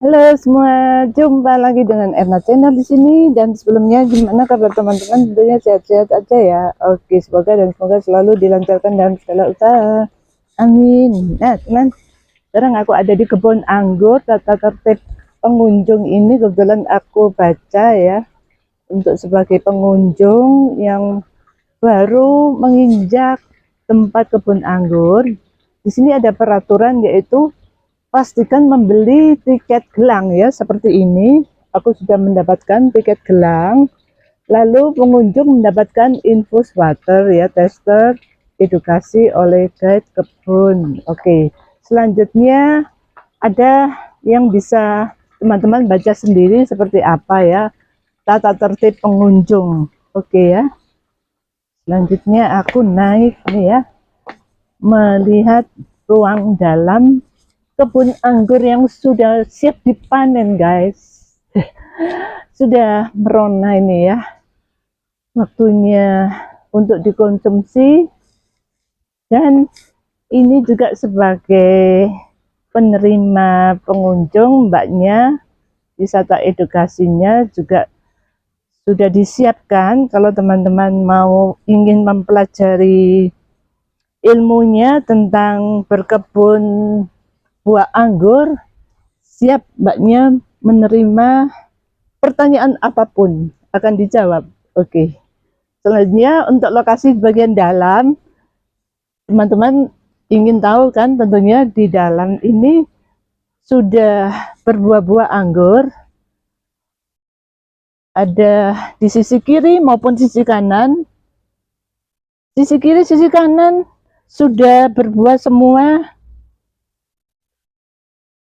Halo semua, jumpa lagi dengan Erna Channel di sini. Dan sebelumnya gimana kabar teman-teman? Tentunya sehat-sehat aja ya. Oke, semoga selalu dilancarkan dalam segala usaha. Amin. Nah, teman, sekarang aku ada di kebun anggur. Tata tertib pengunjung ini kebetulan aku baca ya, untuk sebagai pengunjung yang baru menginjak tempat kebun anggur. Di sini ada peraturan yaitu pastikan membeli tiket gelang ya, seperti ini. Aku sudah mendapatkan tiket gelang. Lalu pengunjung mendapatkan infus water ya, tester, edukasi oleh guide kebun. Oke, selanjutnya ada yang bisa teman-teman baca sendiri seperti apa ya, tata tertib pengunjung. Oke ya. Selanjutnya aku naik nih ya, melihat ruang dalam kebun anggur yang sudah siap dipanen guys. Sudah merona ini ya, waktunya untuk dikonsumsi. Dan ini juga sebagai penerima pengunjung, mbaknya wisata edukasinya juga sudah disiapkan. Kalau teman-teman mau ingin mempelajari ilmunya tentang berkebun buah anggur, siap mbaknya menerima pertanyaan apapun, akan dijawab. Oke. Selanjutnya untuk lokasi bagian dalam, teman-teman ingin tahu kan, tentunya di dalam ini sudah berbuah-buah anggur. Ada di sisi kiri maupun sisi kanan. Sisi kiri, sisi kanan sudah berbuah semua.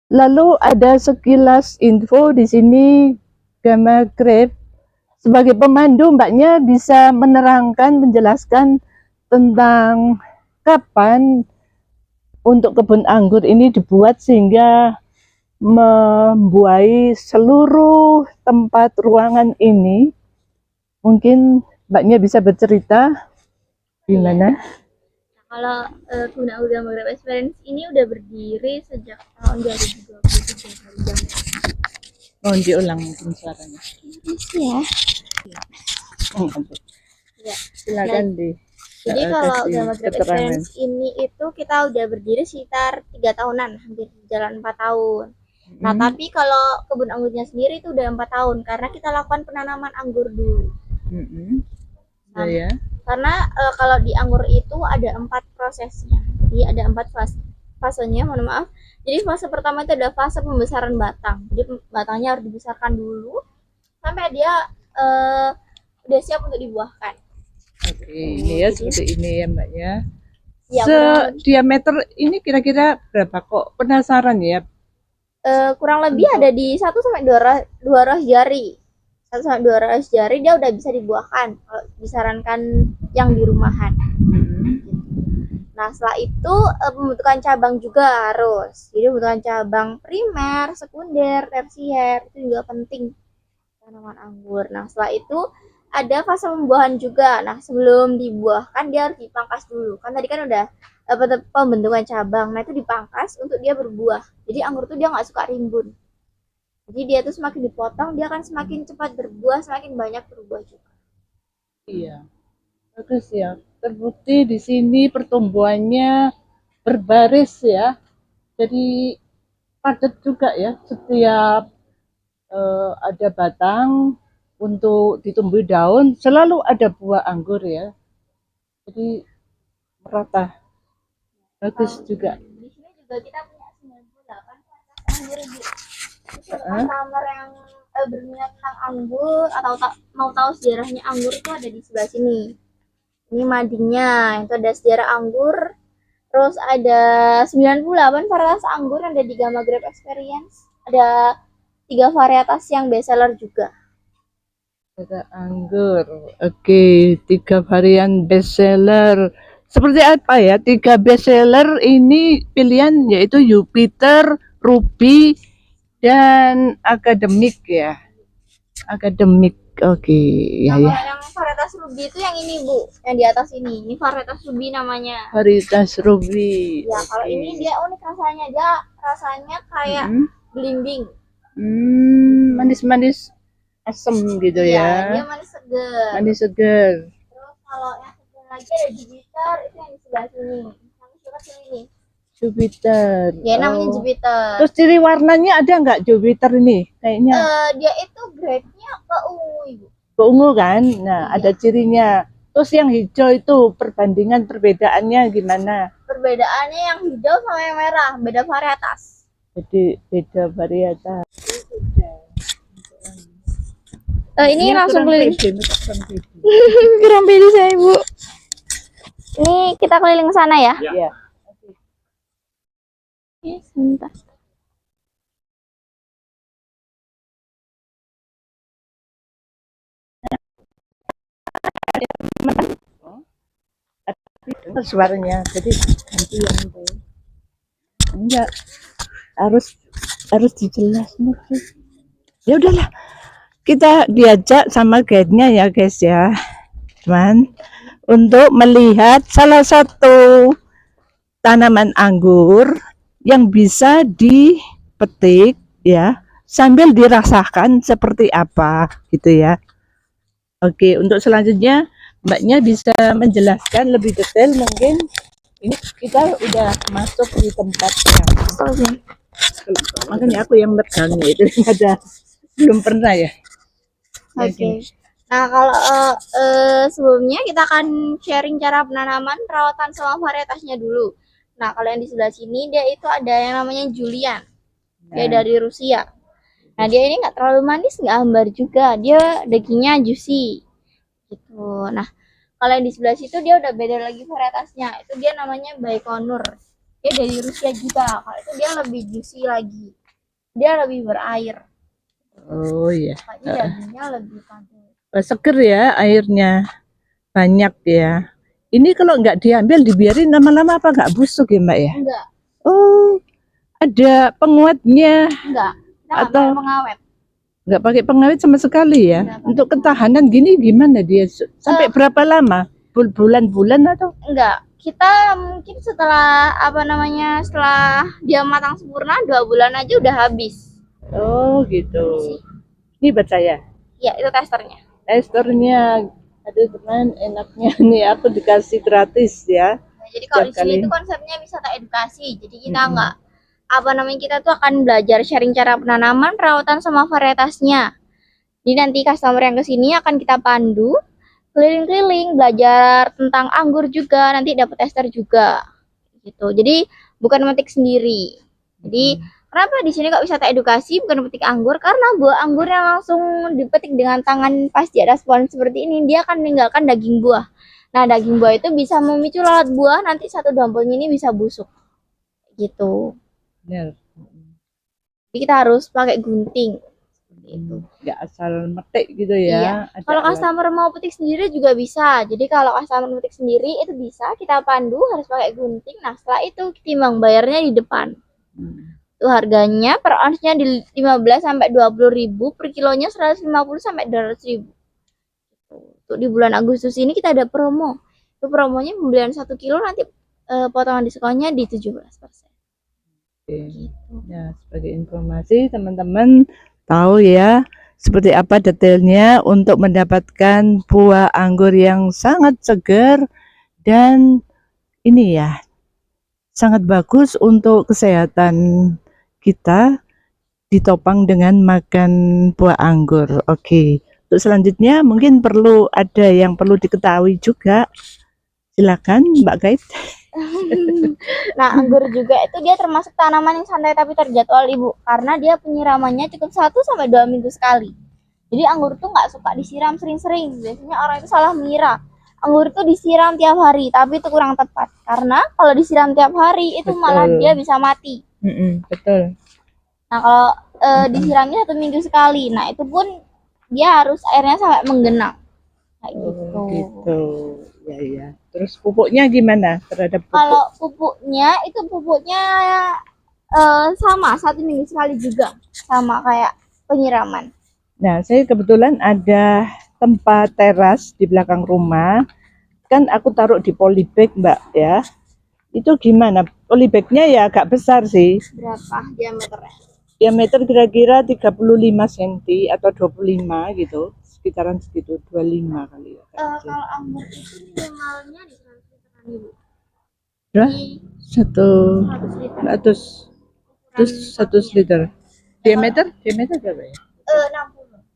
Lalu ada sekilas info di sini, Gamma Grape. Sebagai pemandu, mbaknya bisa menerangkan, menjelaskan tentang kapan untuk kebun anggur ini dibuat sehingga membuahi seluruh tempat ruangan ini. Mungkin mbaknya bisa bercerita gimana? Kalau Kebun Anggur Gamma Grape Experience ini udah berdiri sejak tahun 2023 kali jam. Mohon diulang mungkin suaranya. Ya. Ya. Silakan di. Jadi kalau Gamma Grape Experience ini itu kita udah berdiri sekitar 3 tahunan, hampir jalan 4 tahun. Nah, tapi kalau kebun anggurnya sendiri itu udah 4 tahun karena kita lakukan penanaman anggur dulu. Nah, ya. Karena kalau di anggur itu ada 4 prosesnya. Jadi ada 4 fasenya, mohon maaf. Jadi fase pertama itu adalah fase pembesaran batang. Jadi batangnya harus dibesarkan dulu sampai dia udah siap untuk dibuahkan. Oke, ini ya seperti ini ya mbaknya. Ya, diameter ini kira-kira berapa, kok penasaran ya? Kurang lebih ada di 1 sampai 2 ras jari. 1 sampai 2 ras jari dia udah bisa dibuahkan kalau disarankan yang di rumahan. Nah, setelah itu pembentukan cabang juga harus. Jadi pembentukan cabang primer, sekunder, tersier itu juga penting tanaman anggur. Nah, setelah itu ada fase pembuahan juga. Nah, sebelum dibuahkan dia harus dipangkas dulu. Kan tadi kan udah pembentukan cabang. Nah, itu dipangkas untuk dia berbuah. Jadi anggur tuh dia nggak suka rimbun. Jadi dia tuh semakin dipotong, dia akan semakin cepat berbuah, semakin banyak berbuah juga. Iya, bagus ya. Terbukti di sini pertumbuhannya berbaris ya. Jadi padat juga ya. Setiap ada batang untuk ditumbuhi daun, selalu ada buah anggur ya. Jadi merata. Bagus juga. Di sini juga kita punya 98 anggur Bu. Customer yang berminat tentang anggur atau mau tahu sejarahnya anggur itu ada di sebelah sini. Ini madingnya, itu ada sejarah anggur. Terus ada 98 varietas anggur yang ada di Gamma Grape Experience. Ada 3 varietas yang best seller juga. Ada anggur. Oke, 3 varian best seller. Seperti apa ya? 3 best seller ini pilihan yaitu Jupiter, Ruby, dan akademik ya. Akademik. Oke, ya ya. Yang varietas Ruby itu yang ini Bu, yang di atas ini. Ini varietas Ruby namanya. Varietas Ruby. Ya, kalau ini dia unik rasanya. Dia rasanya kayak belimbing. Manis-manis asem gitu Iya, dia ya. manis seger. Manis seger. Terus kalau yang satu lagi ada Jupiter, itu yang di sebelah sini. Yang suka sini. Jupiter. Ya namanya Oh. Jupiter. Terus ciri warnanya ada nggak Jupiter ini? Kayaknya Dia itu grade-nya keungu, Ibu. keungu kan? Nah, Iya. ada cirinya. Terus yang hijau itu perbandingan perbedaannya gimana? Perbedaannya yang hijau sama yang merah, beda varietas. Jadi beda varietas. Ini langsung kurang keliling. pede, kurang pede. Kurang pede saya, Ibu. Ini kita keliling sana ya. Iya. Oke, sebentar. Dengar suaranya, jadi ganti yang itu. Enggak, harus dijelasin. Ya udahlah, kita diajak sama guide-nya ya guys ya, teman, untuk melihat salah satu tanaman anggur yang bisa dipetik ya, sambil dirasakan seperti apa gitu ya. Oke, untuk selanjutnya Mbaknya bisa menjelaskan lebih detail mungkin. Ini kita udah masuk di tempatnya. Oke. Makanya aku yang megangnya itu ada belum pernah ya. Oke. Nah, kalau sebelumnya kita akan sharing cara penanaman, perawatan sama varietasnya dulu. Nah, kalau yang di sebelah sini dia itu ada yang namanya Julian. Dia dari Rusia. Nah, dia ini nggak terlalu manis, nggak hambar juga. Dia dagingnya juicy. Gitu. Nah, kalau yang di sebelah situ dia udah beda lagi varietasnya. Itu dia namanya Baikonur. Dia dari Rusia juga. Kalau itu dia lebih juicy lagi. Dia lebih berair. Oh iya. Makanya dagingnya lebih padat. Seger ya airnya. Banyak ya. Ini kalau nggak diambil dibiarin lama-lama apa nggak busuk ya Mbak ya? Enggak. Oh, ada penguatnya Enggak. Kita nggak atau pakai pengawet. nggak pakai pengawet sama sekali ya? Nggak pakai Untuk ketahanan gini gimana dia? Sampai berapa lama? Bulan-bulan atau? Enggak. Kita mungkin setelah setelah dia matang sempurna 2 bulan aja udah habis. Oh gitu. Ini buat saya. Ya, itu testernya. Testernya, aduh teman, enaknya nih aku dikasih gratis ya. Nah, jadi kalau di Setiap sini kali. itu konsepnya wisata edukasi. Jadi kita nggak kita tuh akan belajar sharing cara penanaman, perawatan sama varietasnya. Jadi nanti customer yang kesini akan kita pandu keliling-keliling, belajar tentang anggur juga, nanti dapat tester juga. Gitu. Jadi bukan memetik sendiri. Jadi kenapa di sini kok wisata edukasi bukan memetik anggur? Karena buah anggur yang langsung dipetik dengan tangan pas di atas pohon seperti ini, dia akan meninggalkan daging buah. Nah, daging buah itu bisa memicu lalat buah, nanti satu dampolnya ini bisa busuk. Gitu. Benar. Jadi kita harus pakai gunting. Seperti itu. Nggak asal metik gitu ya. Iya. Ada Kalau alat. customer mau petik sendiri juga bisa. Jadi kalau customer petik sendiri itu bisa, kita pandu harus pakai gunting. Nah, setelah itu timbang bayarnya di depan. Itu harganya per ounce-nya di 15 sampai 20.000, per kilonya 150 sampai 200.000. Untuk di bulan Agustus ini kita ada promo. Itu promonya pembelian 1 kilo nanti potongan diskonnya di 17%. Oke. Ya, sebagai informasi teman-teman tahu ya seperti apa detailnya untuk mendapatkan buah anggur yang sangat segar dan ini ya sangat bagus untuk kesehatan kita ditopang dengan makan buah anggur. Oke. Untuk selanjutnya mungkin ada yang perlu diketahui juga. Silakan Mbak Guide. Nah, anggur juga itu dia termasuk tanaman yang santai tapi terjadwal, Ibu, karena dia penyiramannya cukup 1 sampai 2 minggu sekali. Jadi anggur tuh nggak suka disiram sering-sering. Biasanya orang itu salah mengira anggur itu disiram tiap hari, tapi itu kurang tepat karena kalau disiram tiap hari itu malah dia bisa mati. Betul. Nah, kalau disiramnya 1 minggu sekali, nah itu pun dia harus airnya sampai menggenang kayak gitu. Gitu. Ya. Terus pupuknya gimana terhadap pupuk? Kalau pupuknya sama 1 minggu sekali juga, sama kayak penyiraman. Nah, saya kebetulan ada tempat teras di belakang rumah. Kan aku taruh di polybag, Mbak ya. Itu gimana? Polybagnya ya agak besar sih. Berapa diameternya? Diameter kira-kira 35 cm atau 25 gitu. Sekitaran segitu, 25 kali ya. Kalau anggur itu minimalnya di 100 literan Ibu. Berapa? Di 100 100 liter. Terus 100 liter. Diameter berapa ya?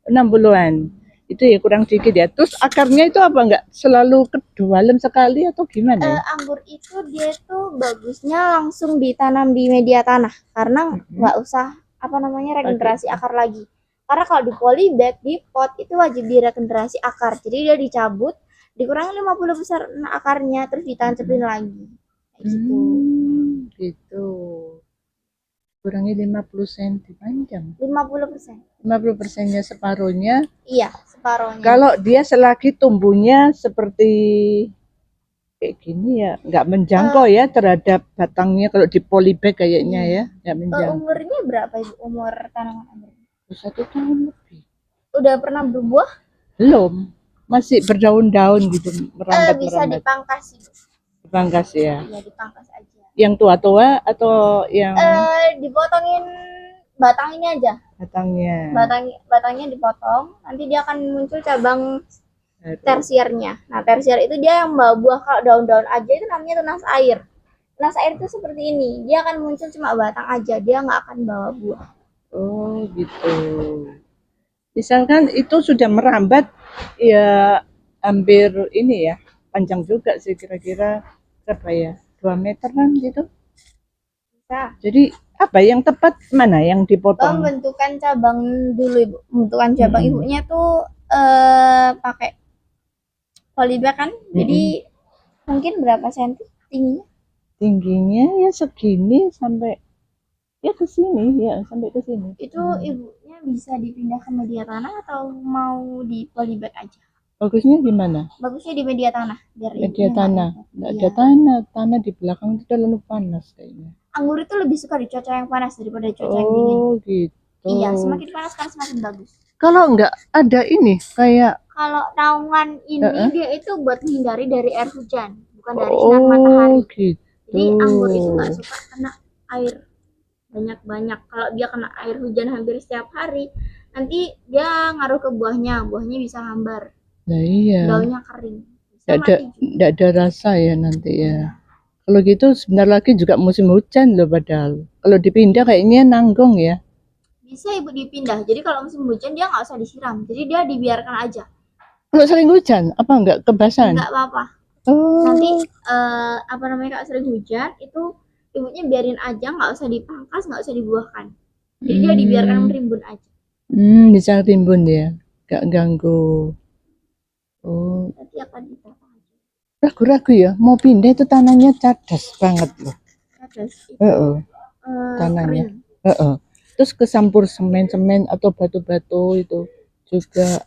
60. 60-an. Itu ya kurang dikit ya. Terus akarnya itu apa enggak selalu kedalam sekali atau gimana ya? Anggur itu dia tuh bagusnya langsung ditanam di media tanah karena nggak usah regenerasi akar lagi. Karena kalau di polybag di pot itu wajib diregenerasi akar. Jadi dia dicabut, dikurangi 50% akarnya terus ditancepin lagi. Kayak gitu. Gitu. Kurangi 50 cm panjang. 50%. 50%-nya separuhnya. Iya, separuhnya. Kalau dia selagi tumbuhnya seperti kayak gini ya, nggak menjangkau ya terhadap batangnya kalau di polybag kayaknya ya, nggak menjangkau. Umurnya berapa Ibu? Umur tanaman anggur? 1 tahun lebih. Udah pernah berbuah? Belum, masih berdaun-daun gitu, Bisa merambat-merambat. dipangkas Ibu. Dipangkas ya. Iya, dipangkas aja. Yang tua-tua atau yang Dipotongin batang ini aja. batangnya? Batangnya dipotong, nanti dia akan muncul cabang tersiernya. Nah, tersier itu dia yang membawa buah. Kalau daun-daun aja itu namanya tunas air. Tunas air itu seperti ini, dia akan muncul cuma batang aja, dia nggak akan bawa buah. Oh gitu. Misalkan itu sudah merambat, ya hampir ini ya, panjang juga sih kira-kira berapa ya? 2 meteran gitu. Bisa. Jadi apa yang tepat mana yang dipotong? Pembentukan cabang dulu Ibu. Pembentukan cabang ibunya tuh pakai polybag kan. Jadi mungkin berapa senti tingginya? Tingginya ya segini sampai ya ke sini ya, sampai ke sini. Itu ibunya bisa dipindah ke media tanah atau mau di polybag aja? Bagusnya gimana? Bagusnya di media tanah biar Media tanah. Nggak ada tanah di belakang itu terlalu panas kayaknya. Anggur itu lebih suka di cuaca yang panas daripada cuaca yang dingin. Oh gitu. Iya, semakin panas kan semakin bagus. Kalau nggak ada ini kayak Kalau naungan ini dia itu buat menghindari dari air hujan, bukan dari sinar matahari. Gitu. Jadi anggur itu nggak suka kena air banyak-banyak. Kalau dia kena air hujan hampir setiap hari, nanti dia ngaruh ke buahnya bisa hambar. Nah iya. Daunnya kering. Nggak ada rasa ya nanti ya. Kalau gitu sebentar lagi juga musim hujan loh padahal. Kalau dipindah kayaknya nanggung ya. Bisa Ibu dipindah. Jadi kalau musim hujan dia nggak usah disiram. Jadi dia dibiarkan aja. Kalau sering hujan apa nggak kebasan? Nggak apa-apa. Nanti kalau sering hujan itu ibunya biarin aja, nggak usah dipangkas, nggak usah dibuahkan. Jadi dia dibiarkan merimbun aja. Bisa rimbun ya, nggak ganggu. Oh. Nanti akan ditata aja. Ragu-ragu ya, mau pindah itu tanahnya cadas banget loh. Cadas itu tanahnya. Terus kesampur semen-semen atau batu-batu itu juga.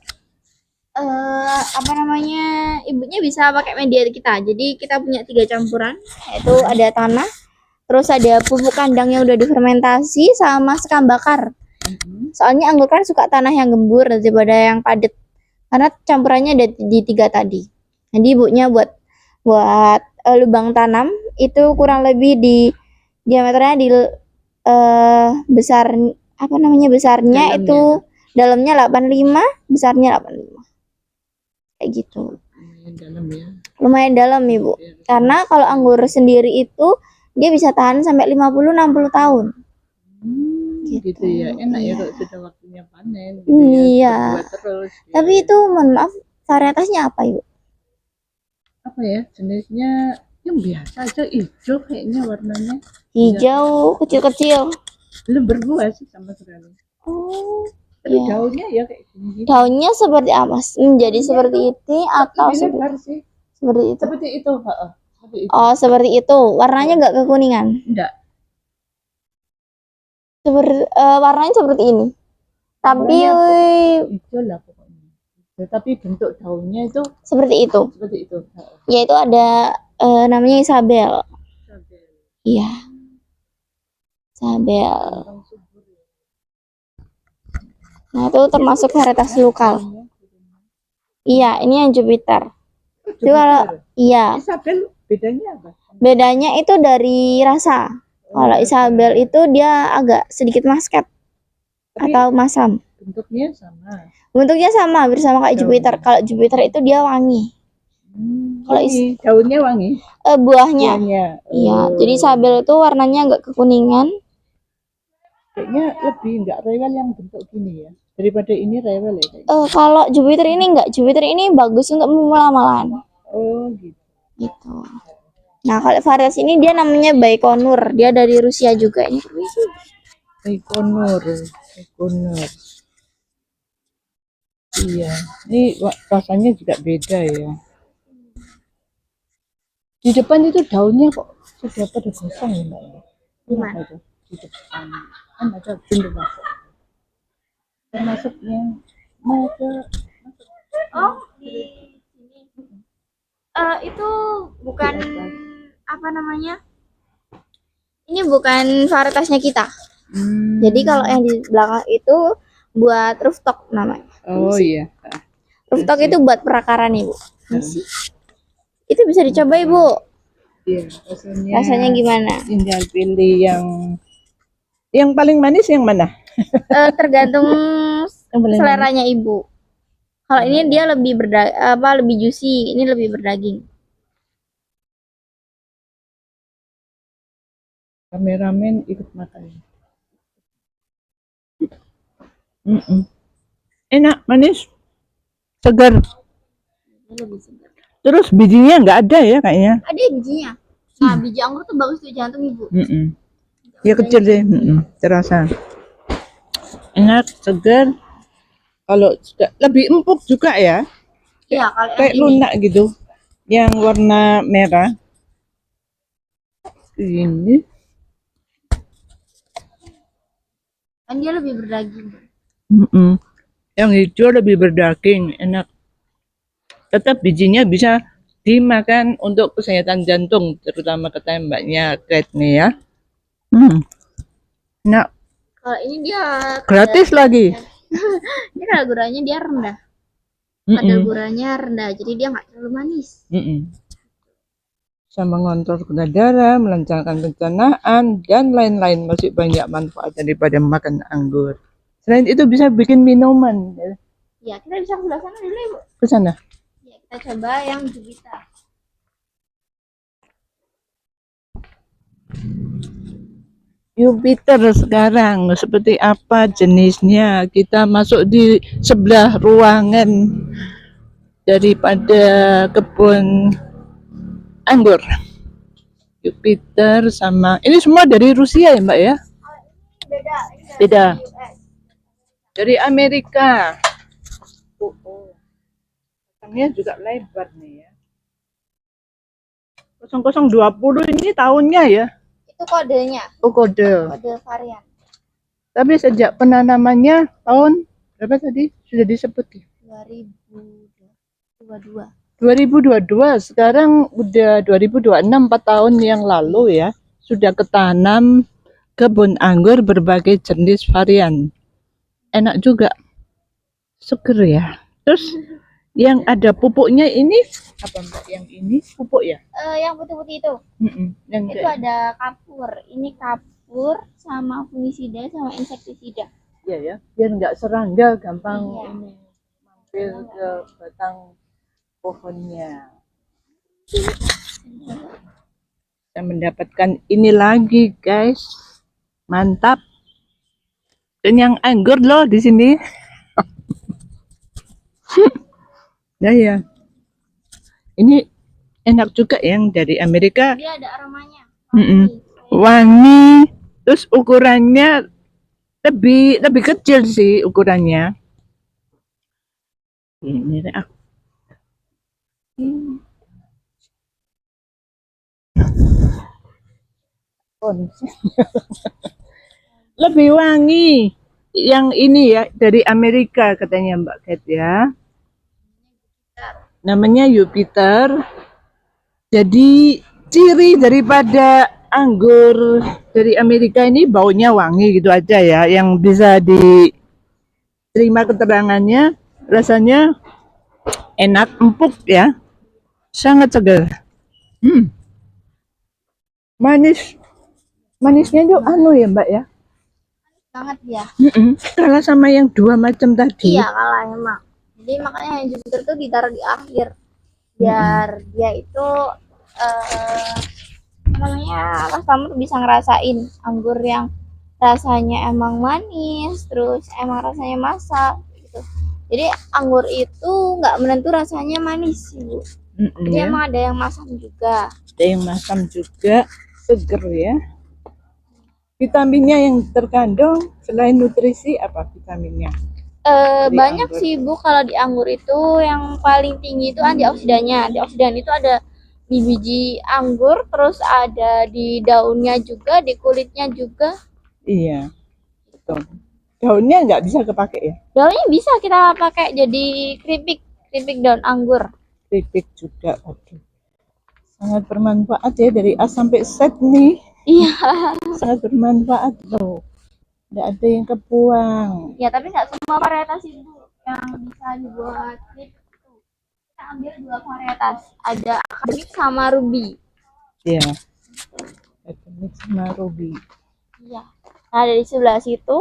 Ibunya bisa pakai media kita. Jadi kita punya 3 campuran, yaitu ada tanah, terus ada pupuk kandang yang udah difermentasi sama sekam bakar. Soalnya anggur kan suka tanah yang gembur daripada yang padat. Karena campurannya ada di 3 tadi. Jadi ibunya buat lubang tanam itu kurang lebih di diameternya di besarnya itu dalamnya 85, besarnya 85. Kayak gitu. Lumayan dalam ya. Lumayan dalam Ibu. Karena kalau anggur sendiri itu dia bisa tahan sampai 50-60 tahun. Gitu ya. Enak ya kalau sudah waktunya panen gitu iya. ya. Terus. Tapi itu mohon maaf varietasnya apa Ibu? Apa ya? Jenisnya yang biasa aja, hijau kayaknya warnanya. Hijau, kecil-kecil. Belum berbuah sih sama sekali. Oh. Tapi daunnya ya kayak gini. Daunnya seperti apa? Menjadi seperti itu atau seperti itu? Seperti itu, seperti itu. Oh, seperti itu. Warnanya nggak kekuningan? Enggak. Warnanya seperti ini. Tapi hijau lah pokoknya. Tapi bentuk daunnya itu seperti itu. Seperti itu. Yaitu ada namanya Isabel. Iya. Isabel. Nah, itu termasuk varietas lokal. Iya, ini yang Jupiter. Itu kalau iya. Isabel bedanya apa? Bedanya itu dari rasa. Kalau Isabel itu dia agak sedikit muskat. Tapi atau masam. bentuknya sama. Bentuknya sama, hampir sama kayak Jupiter. Kalau Jupiter itu dia wangi. Kalau Wangi. Daunnya wangi. Buahnya. Buahnya. Iya, jadi sabel itu warnanya agak kekuningan. Kayaknya lebih nggak rewel yang bentuk gini ya. Daripada ini rewel ya kayaknya. Kalau Jupiter ini enggak, Jupiter ini bagus untuk memula malahan. Oh gitu. Gitu. Nah, kalau varietas ini dia namanya Baikonur. Dia dari Rusia juga ini. Baikonur. Baikonur. Iya, ini rasanya juga beda ya. Di depan itu daunnya kok sudah pada gosong ya Mbak? Gimana? Itu? Di depan kan ada pintu masuk. Termasuknya mau ke Oh, di sini. Itu bukan apa namanya? Ini bukan varietasnya kita. Jadi kalau yang di belakang itu buat rooftop namanya. Oh iya. Rooftop itu buat perakaran Ibu. Itu bisa dicoba Ibu. Iya, Rasanya gimana? Tinggal pilih yang paling manis yang mana? Tergantung Yang paling seleranya Ibu. Kalau ini dia lebih lebih juicy, ini lebih berdaging. Kameramen ikut makan. Enak, manis, segar. Lebih segar. Terus bijinya nggak ada ya kayaknya? Ada bijinya. Nah, biji anggur tuh bagus tuh jantung Ibu. Ya kecil deh, terasa. Enak, segar. Kalau lebih empuk juga ya, Iya, kalau kayak lunak gitu. Yang warna merah. Ini. Kan dia lebih berdaging. Yang hijau lebih berdaging, enak. Tetap bijinya bisa dimakan untuk kesehatan jantung, terutama kata mbaknya Kate nih ya. Nah, Kalau ini dia gratis lagi. ini kadar guranya dia rendah. Kadar guranya rendah, jadi dia nggak terlalu manis. Bisa mengontrol gula darah, melancarkan pencernaan, dan lain-lain. Masih banyak manfaat daripada makan anggur. Selain itu bisa bikin minuman. Ya, kita bisa ke sebelah sana dulu Ibu. Ke sana. Ya, kita coba yang Jupiter. Jupiter sekarang seperti apa jenisnya? Kita masuk di sebelah ruangan daripada kebun anggur. Jupiter sama ini semua dari Rusia ya Mbak ya? Beda. Beda. Dari Amerika. Batangnya juga lebar nih ya. 0020 ini tahunnya ya? Itu kodenya. Oh kode. Kode varian. Tapi sejak penanamannya tahun berapa tadi? Sudah disebut ya? 2022. 2022, sekarang udah 2026, 4 tahun yang lalu ya. Sudah ketanam kebun anggur berbagai jenis varian. Enak juga. Seger ya. Terus yang ada pupuknya ini apa Mbak? Yang ini pupuk ya? Yang putih-putih itu. Yang Itu ada kapur. Ini kapur sama fungisida sama insektisida. Iya ya, biar nggak serangga gampang Iya. ini mampir ke batang pohonnya. Saya mendapatkan ini lagi guys, mantap. Dan yang anggur loh di sini. Ya. Ini enak juga yang dari Amerika. Dia ada aromanya. Wangi. Terus ukurannya lebih kecil sih ukurannya. Ini deh. Lebih wangi yang ini ya dari Amerika katanya Mbak Kat ya. Namanya Jupiter. Jadi ciri daripada anggur dari Amerika ini baunya wangi gitu aja ya, yang bisa diterima keterangannya, rasanya enak, empuk ya, sangat segar. Manisnya itu anu ya Mbak ya, banget dia. Kalah sama yang dua macam tadi. Iya, kalah emang. Jadi makanya yang jungkir tuh ditaruh di akhir biar dia itu namanya customer bisa ngerasain anggur yang rasanya emang manis, terus emang rasanya masak gitu. Jadi anggur itu nggak menentu rasanya manis, Ibu. Jadi Ya. emang ada yang masam juga. Ada yang masam juga, seger ya. Vitaminnya yang terkandung selain nutrisi apa vitaminnya? Dari Banyak anggur. sih Bu, kalau di anggur itu yang paling tinggi itu antioksidannya. Antioksidan itu ada di biji anggur, terus ada di daunnya juga, di kulitnya juga. Iya, betul. Daunnya nggak bisa kepake ya? Daunnya bisa kita pakai jadi keripik daun anggur. Keripik juga, aduh. Sangat bermanfaat ya dari A sampai Z nih. Iya. Sangat bermanfaat loh. Nggak ada yang kebuang. Ya, tapi nggak semua varietas itu yang bisa dibuat keripik itu. Kita ambil 2 varietas, ada akademik sama ruby. Iya. Akademik sama ruby. Iya. Nah, dari sebelah situ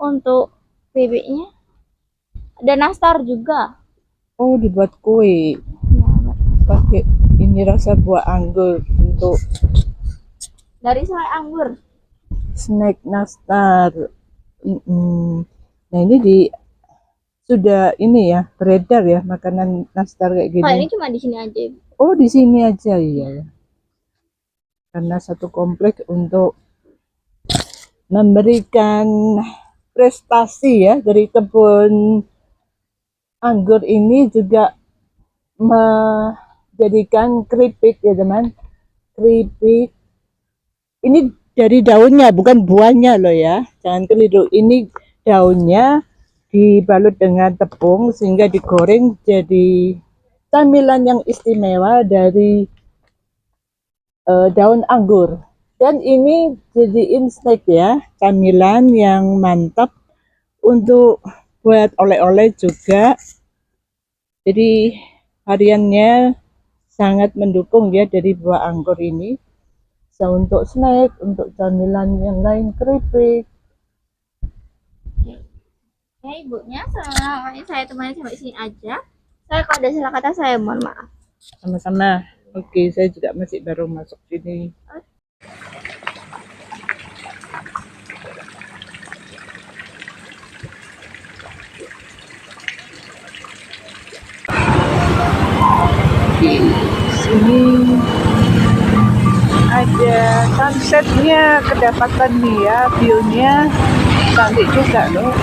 untuk keripiknya ada nastar juga. Oh, dibuat kue. Ya, Pakai ini rasa buah anggur untuk dari selai anggur. snack nastar. Nah ini sudah ini ya beredar ya makanan nastar kayak gini. Oh, ini cuma di sini aja. Oh di sini aja ya. Karena satu komplek untuk memberikan prestasi ya dari kebun anggur ini juga menjadikan keripik ya teman. Keripik ini dari daunnya bukan buahnya loh ya, jangan keliru. Ini daunnya dibalut dengan tepung sehingga digoreng jadi camilan yang istimewa dari daun anggur. Dan ini jadiin snack ya, camilan yang mantap untuk buat oleh-oleh juga. Jadi hariannya sangat mendukung ya dari buah anggur ini. Bisa untuk snack, untuk camilan yang lain, keripik. Ya, ibunya saya temani sampai sini aja. Saya kalau ada salah kata saya mohon maaf. Sama-sama. Oke, saya juga masih baru masuk sini. Di sini ada sunsetnya kedapatan nih ya, view-nya cantik juga loh.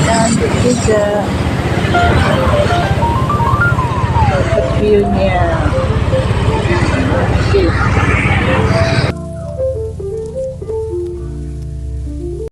Cantik juga view-nya. Oke.